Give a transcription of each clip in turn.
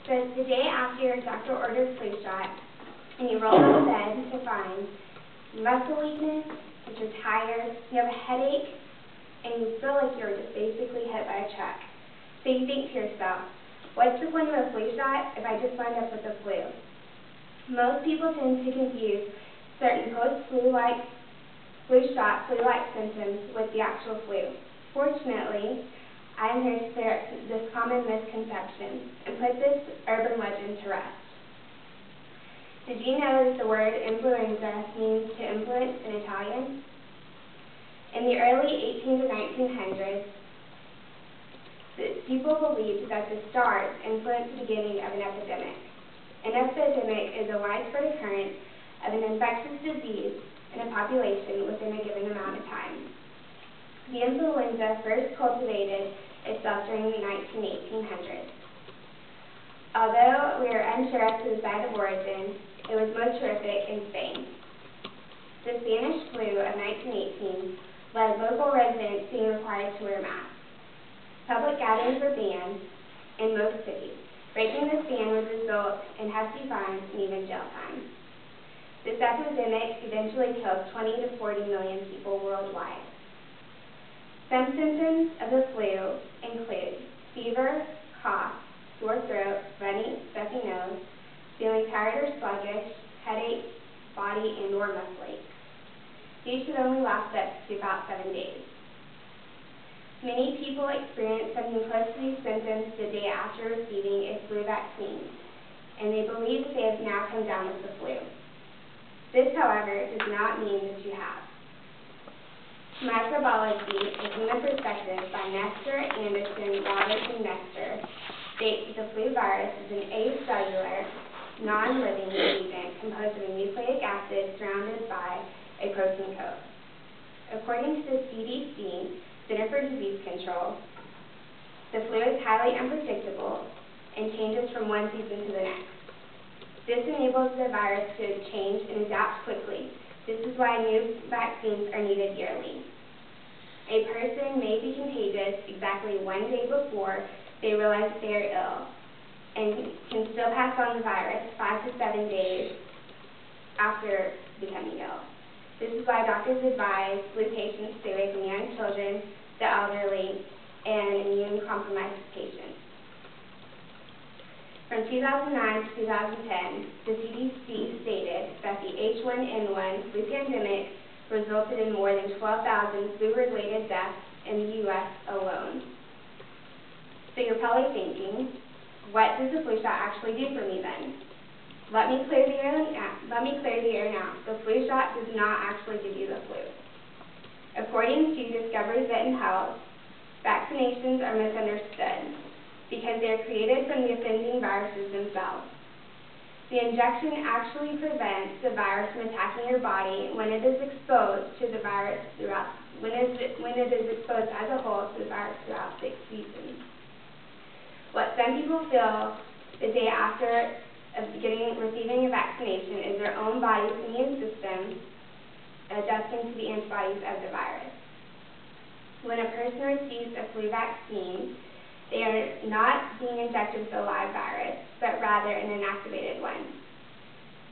So it's the day after your doctor orders flu shot, and you roll out of bed to find muscle weakness, that you're tired, you have a headache, and you feel like you're just basically hit by a truck. So you think to yourself, what's the point of a flu shot if I just wind up with the flu? Most people tend to confuse certain post-flu-like flu-like symptoms with the actual flu. Fortunately, I am here to clear up this common misconception and put this urban legend to rest. Did you know that the word influenza means to influence in Italian? In the early 1800s to 1900s, people believed that the stars influenced the beginning of an epidemic. An epidemic is a widespread occurrence of an infectious disease in a population within a given amount of time. The influenza first cultivated itself during the 1800s. Although we are unsure as to the site of origin, it was most horrific in Spain. The Spanish flu of 1918 led local residents being required to wear masks. Public gatherings were banned in most cities. Breaking this ban would result in hefty fines and even jail time. This epidemic eventually killed 20 to 40 million people worldwide. Some symptoms of the flu include fever, cough, sore throat, runny, stuffy nose, feeling tired or sluggish, headache, body and/or muscle aches. These should only last up to about 7 days. Many people experience something close to these symptoms the day after receiving a flu vaccine, and they believe that they have now come down with the flu. This, however, does not mean that you have. Microbiology, and from the perspective by Nestor, Anderson, Roberts, and Nestor, states that the flu virus is an acellular, non-living agent composed of a nucleic acid surrounded by a protein coat. According to the CDC, Center for Disease Control, the flu is highly unpredictable and changes from one season to the next. This enables the virus to change and adapt quickly. This is why new vaccines are needed yearly. A person may be contagious exactly 1 day before they realize that they are ill and can still pass on the virus 5 to 7 days after becoming ill. This is why doctors advise flu patients stay away from young children, the elderly, and immune-compromised patients. From 2009 to 2010, the CDC stated that the H1N1 flu pandemic resulted in more than 12,000 flu-related deaths in the U.S. alone. So you're probably thinking, what does the flu shot actually do for me then? Let me clear the air now. The flu shot does not actually give you the flu. According to Discovery Vet and Health, vaccinations are misunderstood because they are created from the offending viruses themselves. The injection actually prevents the virus from attacking your body when it is exposed to the virus when it is exposed as a whole to the virus throughout 6 seasons. What some people feel the day after receiving a vaccination is their own body's immune system adjusting to the antibodies of the virus. When a person receives a flu vaccine, they are not being injected with a live virus, but rather an inactivated one.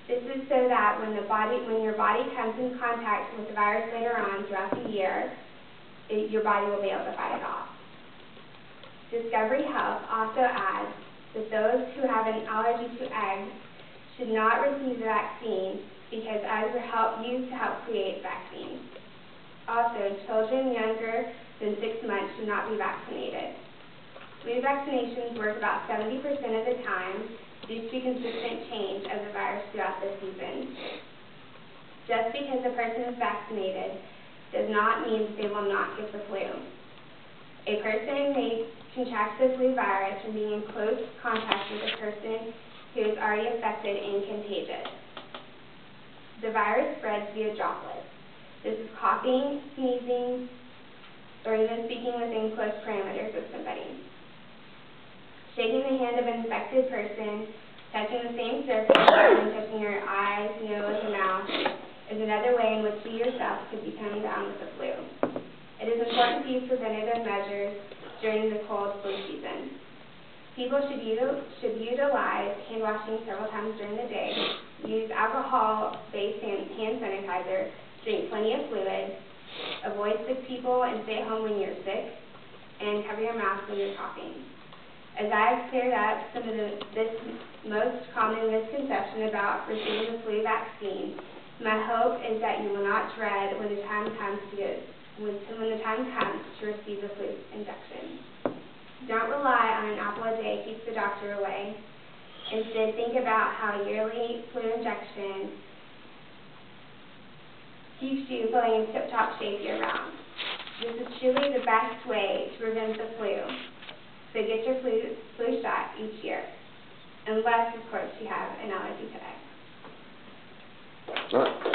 This is so that when your body comes in contact with the virus later on throughout the year, your body will be able to fight it off. Discovery Health also adds that those who have an allergy to eggs should not receive the vaccine because eggs are used to help create vaccines. Also, children younger than 6 months should not be vaccinated. Flu vaccinations work about 70% of the time due to consistent change of the virus throughout the season. Just because a person is vaccinated does not mean that they will not get the flu. A person may contract the flu virus from being in close contact with a person who is already affected and contagious. The virus spreads via droplets. This is coughing, sneezing, or even speaking within close parameters of somebody. Shaking the hand of an infected person, touching the same surface, and touching your eyes, nose, and mouth is another way in which you yourself could become down with the flu. It is important to use preventative measures during the cold flu season. People should utilize hand washing several times during the day, use alcohol-based hand sanitizer, drink plenty of fluid, avoid sick people and stay at home when you're sick, and cover your mouth when you're coughing. As I have cleared up some of this most common misconception about receiving the flu vaccine, my hope is that you will not dread when the time comes to receive the flu injection. Don't rely on an apple a day keeps the doctor away. Instead, think about how a yearly flu injection keeps you feeling in tip-top shape year-round. This is truly the best way to prevent the flu. So get your flu shot each year, unless, of course, you have an allergy to eggs. All right.